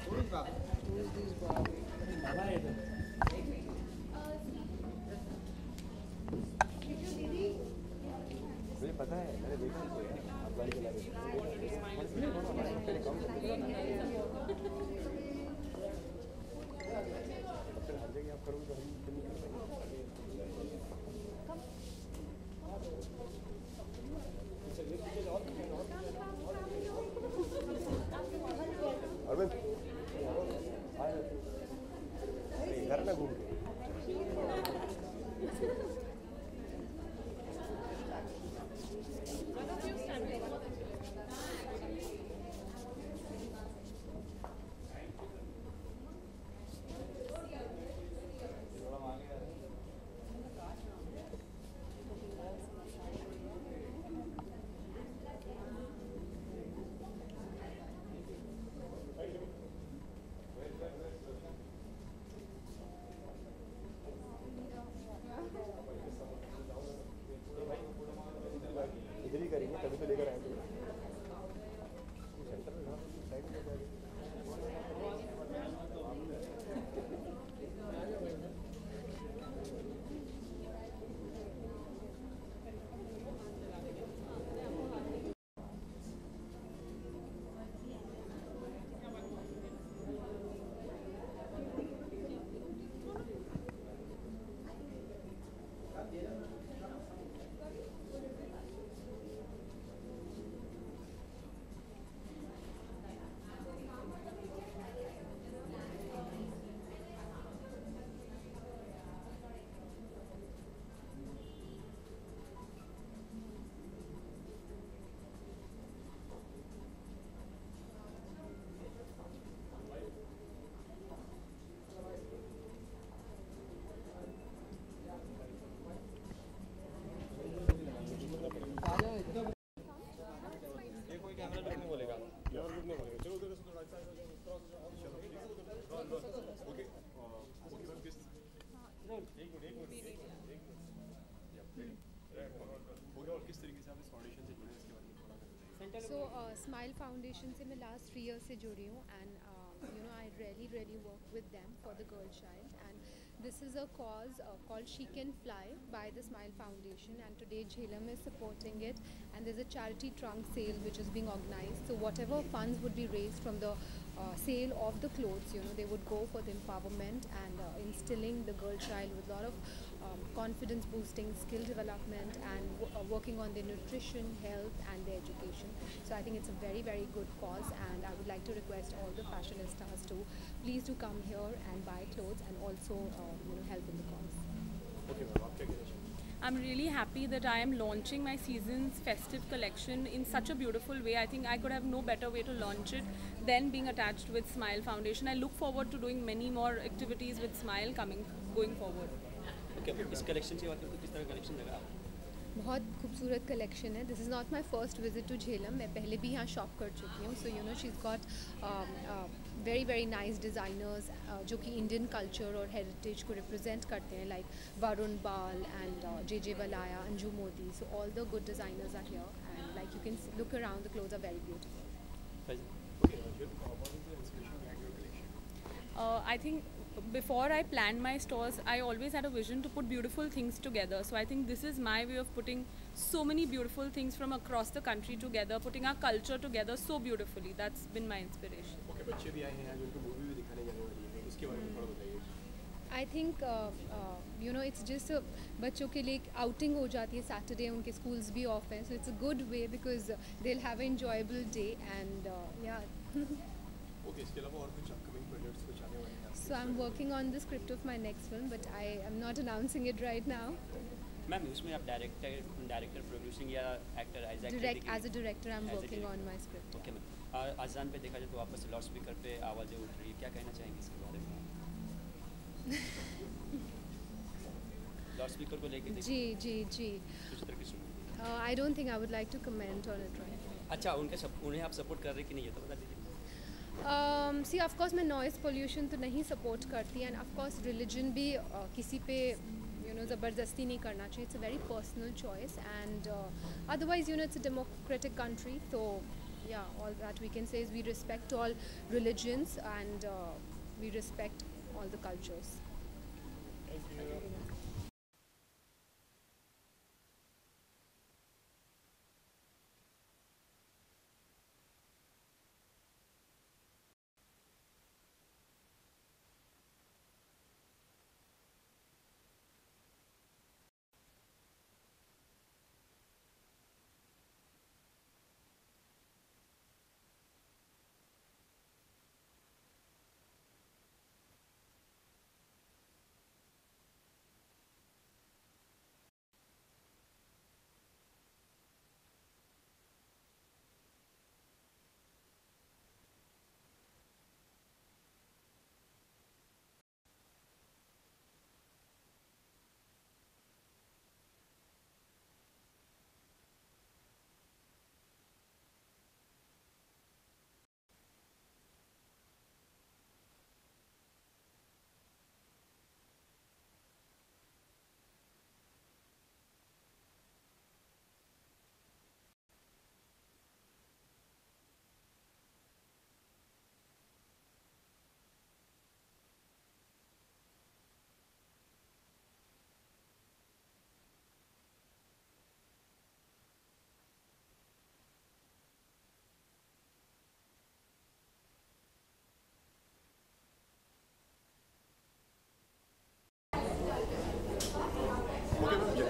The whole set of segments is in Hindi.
Who is this Bobby? मुझे पता है, मैंने देखा उसको यार, आप गाड़ी चला रहे थे। तेरे काम करते थे। फिर हर जगह आप करोगे तो हम फिर नहीं कर पाएंगे। अरविंद, घर में घूम के इधर ही करेंगे, तभी तो लेकर आएंगे। सेंटर में ना साइड में जाएंगे। स्माइल फाउंडेशन से मैं लास्ट 3 years से जुड़ी हूँ and I really work with them for the girl child, and this is a cause called She Can Fly by the Smile Foundation, and today Jhelum is supporting it, and there's a charity trunk sale which is being organized. So whatever funds would be raised from the sale of the clothes, they would go for the empowerment and instilling the girl child with a lot of confidence boosting, skill development, and working on their nutrition, health and their education. So I think it's a very good cause, and I would like to request all the fashionistas to please do come here and buy clothes and also help in the cause. Okay, ma'am, आप क्या कहना चाहेंगे? I'm really happy that I am launching my season's festive collection in such a beautiful way. I think I could have no better way to launch it than being attached with Smile Foundation. I look forward to doing many more activities with Smile going forward. Okay, इस कलेक्शन से बात करते किस तरह कलेक्शन लगा आपको? बहुत खूबसूरत कलेक्शन है. This is not my first visit to Jhelum. मैं पहले भी यहाँ शॉप कर चुकी हूँ. So she is got very nice designers जो कि इंडियन कल्चर और हेरिटेज को रिप्रेजेंट करते हैं, like Varun Bahl and J Valaya, Anju Modi. So all the good designers are here, and like you can look around the clothes are very beautiful. I think before I planned my stores, I always had a vision to put beautiful things together. So I think this is my way of putting so many beautiful things from across the country together, putting our culture together so beautifully. That's been my inspiration. Okay, बच्चे भी आए हैं आज, उनको मूवी भी दिखाने जाने वाली है, उसके बारे में थोड़ा बताइए. आई थिंक इट्स जस्ट बच्चों के लिए आउटिंग हो जाती है. सैटरडे उनके स्कूल्स भी ऑफ हैं, so it's a good way because they will have an enjoyable day and या. ओके, इसके अलावा और कुछ अपकमिंग प्रोजेक्ट्स कुछ आने वाले हैं? So I'm working on the script of my next film, but I am not announcing it right now. Ma'am इसमें आप डायरेक्टर प्रोड्यूसिंग या actor As a director, I'm working on my script. Okay ma'am, अजान पे देखा जाए तो वापस लाउड स्पीकर पे आवाज़ें उठ रही है, क्या कहना चाहेंगे इसके बारे में? लाउड स्पीकर को लेके जी. कुछ तरह की सुन. I don't think I would like to comment on it right now. अच्छा, उन्हें आप सपोर्ट कर रहे कि नहीं, ये तो बता दीजिए. सी ऑफ कोर्स मैं नॉइज़ पोल्यूशन तो नहीं सपोर्ट करती, एंड ऑफ कोर्स रिलीजन भी किसी पे ज़बरदस्ती नहीं करना चाहिए. It's a very personal choice, and otherwise it's a democratic country, तो yeah, all that we can say is we respect all religions and we respect all the cultures. Okay ma'am,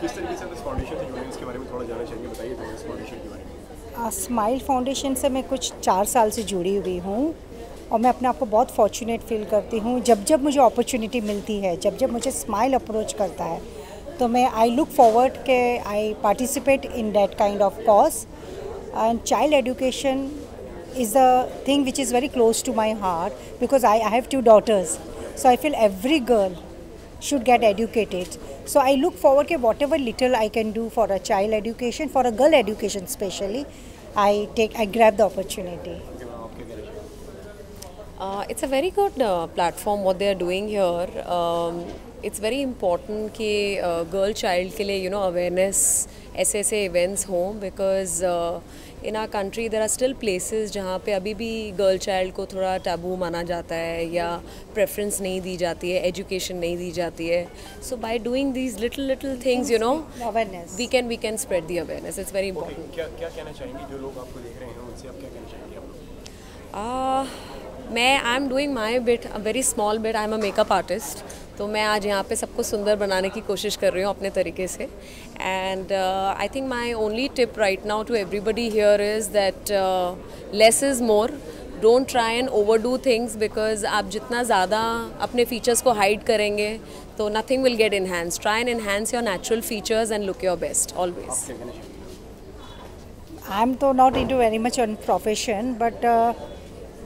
किस तरीके से आप इस फाउंडेशन से जुड़े हैं इसके बारे में थोड़ा जानना चाहिए, बताइए तो इस फाउंडेशन के बारे में। स्माइल फाउंडेशन से मैं कुछ 4 साल से जुड़ी हुई हूँ और मैं अपने आप को बहुत फॉर्चुनेट फील करती हूँ। जब जब मुझे अपॉर्चुनिटी मिलती है, जब जब मुझे स्माइल अप्रोच करता है, तो मैं आई लुक फॉरवर्ड के I participate in that kind of cause. And child education is the thing which is very close to my heart because I have 2 daughters. So I feel every girl should get educated. So I look forward to whatever little I can do for a child education, for a girl education especially, I grab the opportunity. It's a very good platform what they are doing here. It's very important कि girl child के लिए awareness ऐसे events हों because in our country there are still places जहाँ पे अभी भी girl child को थोड़ा taboo माना जाता है या preference नहीं दी जाती है, education नहीं दी जाती है. So by doing these little things, awareness, we can spread the awareness. It's very important. क्या कहना चाहेंगी जो लोग आपको देख रहे हैं उनसे, आप क्या कहना चाहेंगी आप लोग? I am doing my bit, a very small bit. I am a makeup artist, तो मैं आज यहाँ पे सबको सुंदर बनाने की कोशिश कर रही हूँ अपने तरीके से. And I think my only tip right now to everybody here is that less is more. Don't try and over do things because आप जितना ज़्यादा अपने फीचर्स को हाइड करेंगे तो nothing will get enhance. Try and enhance your natural features and look your best always. I am तो not into very much on profession but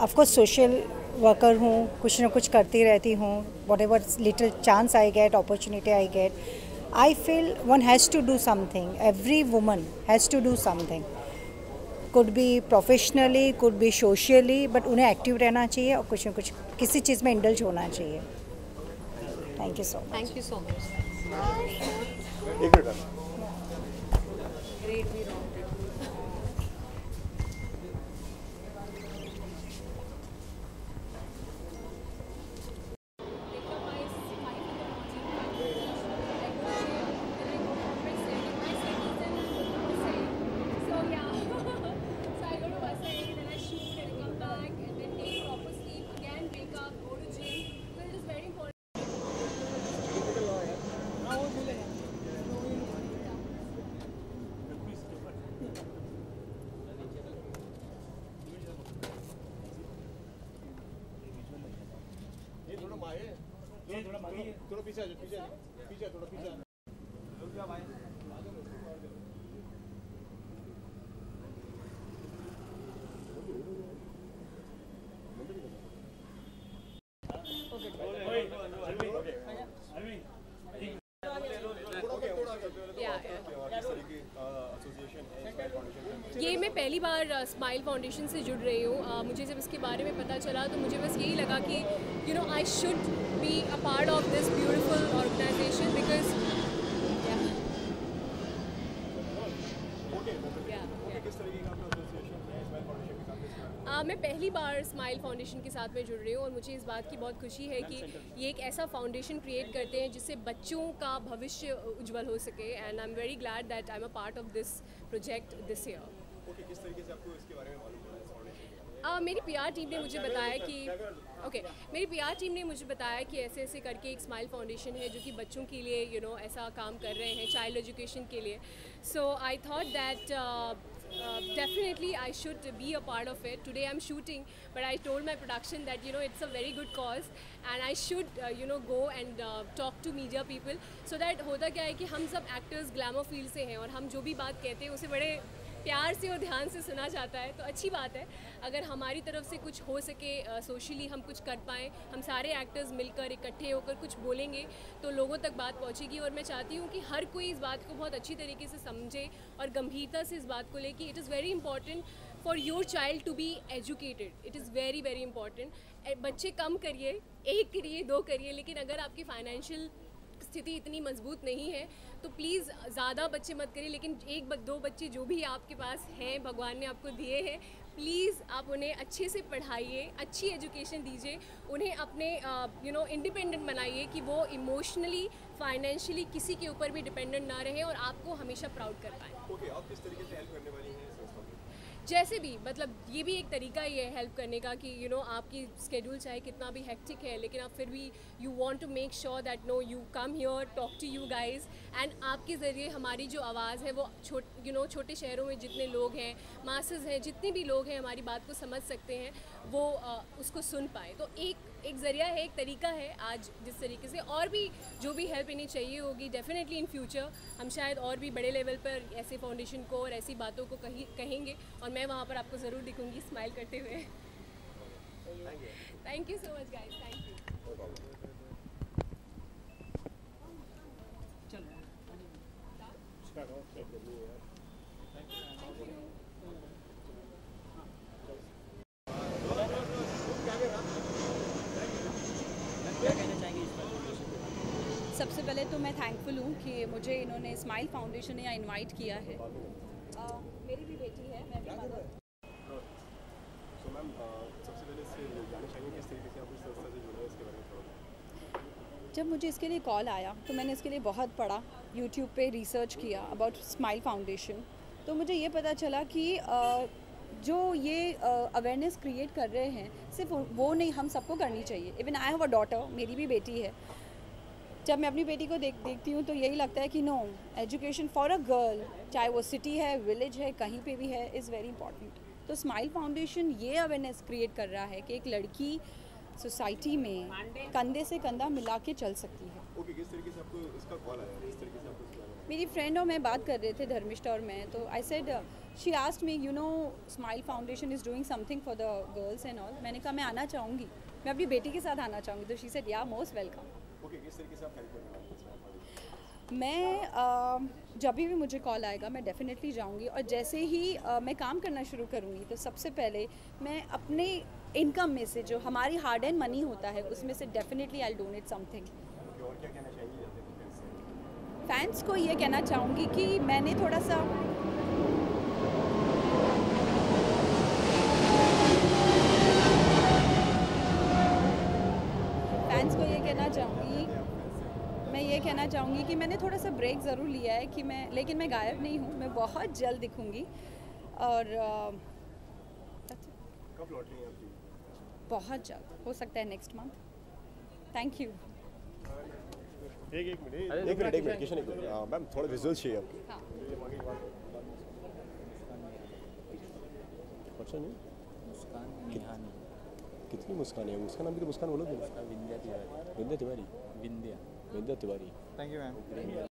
of course social worker हूँ, कुछ ना कुछ करती रहती हूँ. whatever little chance I get, opportunity I get, I feel one has to do something. Every woman has to do something. Could be professionally, could be socially, but उन्हें एक्टिव रहना चाहिए और कुछ ना कुछ किसी चीज़ में इंडल्ज होना चाहिए. Thank you so much. Thank you so much. एक मिनट. Great, we rounded. थोड़ा पीछे आ जाओ, पीछे थोड़ा पीछे आ जाओ. ये मैं पहली बार स्माइल फाउंडेशन से जुड़ रही हूँ. मुझे जब इसके बारे में पता चला तो मुझे बस यही लगा कि I should be a part of this beautiful organization because किस तरीके का आपका एसोसिएशन है स्माइल फाउंडेशन? मैं पहली बार स्माइल फाउंडेशन के साथ में जुड़ रही हूँ और मुझे इस बात की बहुत खुशी है कि ये एक ऐसा फाउंडेशन क्रिएट करते हैं जिससे बच्चों का भविष्य उज्जवल हो सके and I am very glad that I am a part of this project this year. Okay, किस तरीके से आपको इसके बारे में मालूम पड़ा इस फाउंडेशन के? मेरी पीआर टीम ने मुझे बताया कि मेरी पीआर टीम ने मुझे बताया कि ऐसे ऐसे करके एक स्माइल फाउंडेशन है जो कि बच्चों के लिए ऐसा काम कर रहे हैं चाइल्ड एजुकेशन के लिए। So I thought that definitely I should be a part of it. Today I'm shooting, but I told my production that it's a very good cause and I should go and talk to media people so that होता क्या है कि हम सब actors glamour field से हैं और हम जो भी बात कहते हैं उसे बड़े प्यार से और ध्यान से सुना जाता है। तो अच्छी बात है अगर हमारी तरफ से कुछ हो सके, सोशली हम कुछ कर पाएँ, हम सारे एक्टर्स मिलकर इकट्ठे होकर कुछ बोलेंगे तो लोगों तक बात पहुंचेगी। और मैं चाहती हूँ कि हर कोई इस बात को बहुत अच्छी तरीके से समझे और गंभीरता से इस बात को ले कि it is very important for your child to be educated. It is very very important. बच्चे कम करिए, एक करिए, दो करिए, लेकिन अगर आपकी फाइनेंशियल स्थिति इतनी मजबूत नहीं है तो प्लीज़ ज़्यादा बच्चे मत करिए, लेकिन एक दो बच्चे जो भी आपके पास हैं, भगवान ने आपको दिए हैं, प्लीज़ आप उन्हें अच्छे से पढ़ाइए, अच्छी एजुकेशन दीजिए, उन्हें अपने इंडिपेंडेंट बनाइए कि वो इमोशनली फाइनेंशियली किसी के ऊपर भी डिपेंडेंट ना रहे और आपको हमेशा प्राउड कर पाएँ। ओके, आप किस तरीके से हेल्प करने वाली हैं संस्था को? जैसे भी, मतलब ये भी एक तरीका ही है हेल्प करने का कि आपकी स्केड्यूल चाहे कितना भी हेक्टिक है लेकिन आप फिर भी you want to make sure that you come here, talk to you guys and आपके ज़रिए हमारी जो आवाज़ है वो छोटे शहरों में जितने लोग हैं, मासेस हैं, जितने भी लोग हैं हमारी बात को समझ सकते हैं, वो उसको सुन पाए। तो एक ज़रिया है, एक तरीका है आज जिस तरीके से, और भी जो भी हेल्प इन्हें चाहिए होगी डेफिनेटली इन फ्यूचर हम शायद और भी बड़े लेवल पर ऐसे फाउंडेशन को और ऐसी बातों को कहेंगे और मैं वहाँ पर आपको ज़रूर दिखूंगी स्माइल करते हुए। Thank you so much guys, thank you. क्या कहना चाहेंगे इस पर? सबसे पहले तो मैं थैंकफुल हूँ कि मुझे इन्होंने स्माइल फाउंडेशन ने इनवाइट किया है। मेरी भी बेटी है, मैं भी मदर। सो मैम, सबसे पहले इससे जानना चाहेंगे किस तरीके से आप इस संस्था से जुड़े हैं, इसके बारे में थोड़ा। जब मुझे इसके लिए कॉल आया तो मैंने इसके लिए बहुत पढ़ा, यूट्यूब पे रिसर्च किया अबाउट स्माइल फाउंडेशन। तो मुझे ये पता चला कि जो ये अवेयरनेस क्रिएट कर रहे हैं सिर्फ वो नहीं, हम सबको करनी चाहिए। Even I have a daughter, मेरी भी बेटी है। जब मैं अपनी बेटी को देखती हूँ तो यही लगता है कि no, education for a girl, चाहे वो सिटी है, विलेज है, कहीं पे भी है, इज़ वेरी इंपॉर्टेंट। तो स्माइल फाउंडेशन ये अवेयरनेस क्रिएट कर रहा है कि एक लड़की सोसाइटी में कंधे से कंधा मिला के चल सकती है। ओके, किस तरीके से आपको इसका कॉल आया, किस तरीके से आपको इसके बारे में? मेरी फ्रेंड और मैं बात कर रहे थे, धर्मिष्ठा और मैं, तो I said, she asked me, smile foundation is doing something for the girls and all. मैंने कहा मैं आना चाहूँगी, मैं अपनी बेटी के साथ आना चाहूँगी। तो शी सेड या, मोस्ट वेलकम। ओके, किस तरीके से आप हेल्प करने वाले हैं इसमें? मैं जब भी मुझे कॉल आएगा मैं डेफिनेटली जाऊंगी, और जैसे ही मैं काम करना शुरू करूंगी तो सबसे पहले मैं अपने इनकम में से जो हमारी हार्ड एंड मनी होता है उसमें से definitely I will donate something. और क्या कहना चाहेंगी अपने फैंस को ये कहना चाहूँगी कि मैंने थोड़ा सा कहना चाहूँगी कि मैंने थोड़ा सा ब्रेक ज़रूर लिया है कि लेकिन मैं गायब नहीं हूँ, मैं बहुत जल्द दिखूँगी। और कब लौट रही हैं आप? बहुत जल्द, हो सकता है नेक्स्ट मंथ। Thank you. एक मिनट किशन, एक मिनट मैम, थोड़ा विजुअल चाहिए आपको। हाँ। अच्छा नहीं, मुस्कान निहानी। कितनी मुस्कान है? मुस्कान अभी तो मुस्कान बोलो। Vindhya Tiwari. Vindhya Tiwari. Vindhya Tiwari. Thank you ma'am.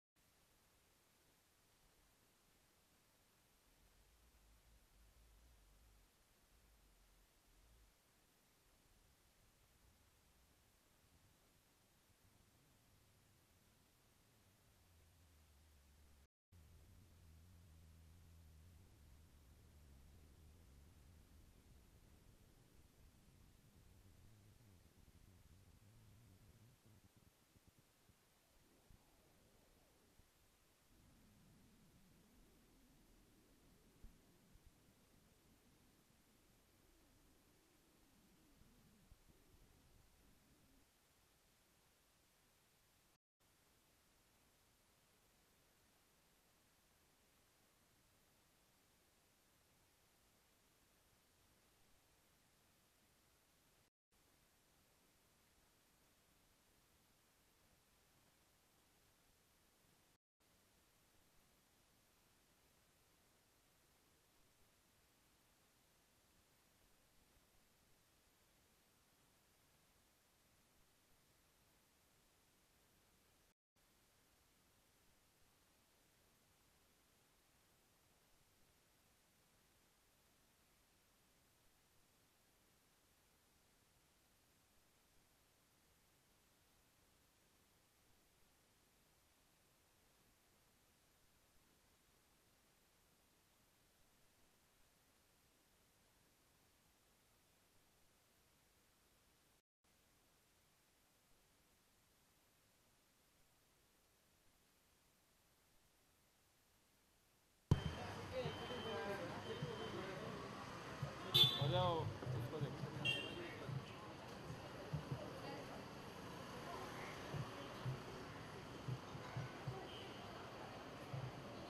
उसको देखो।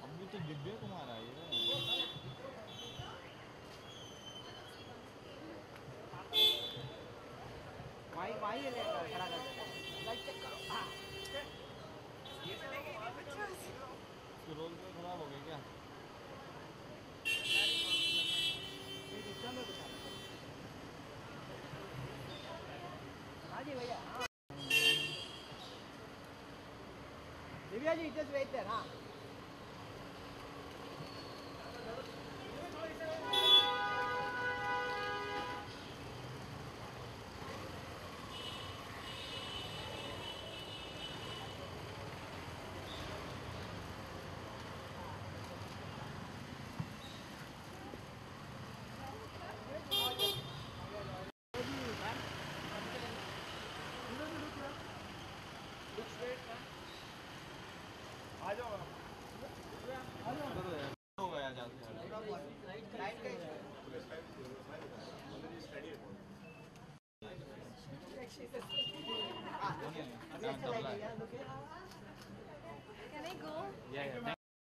अभी तो दिव्य कुमार आई है। वही ले खड़ा कर देना, लाइट चेक करो। हाँ रोल तो खराब हो गई क्या? हाँ जी भैया, हाँ Divya ji just wait there. हाँ आ जाओ हो गया जाते लाइट का Can I go? Yeah.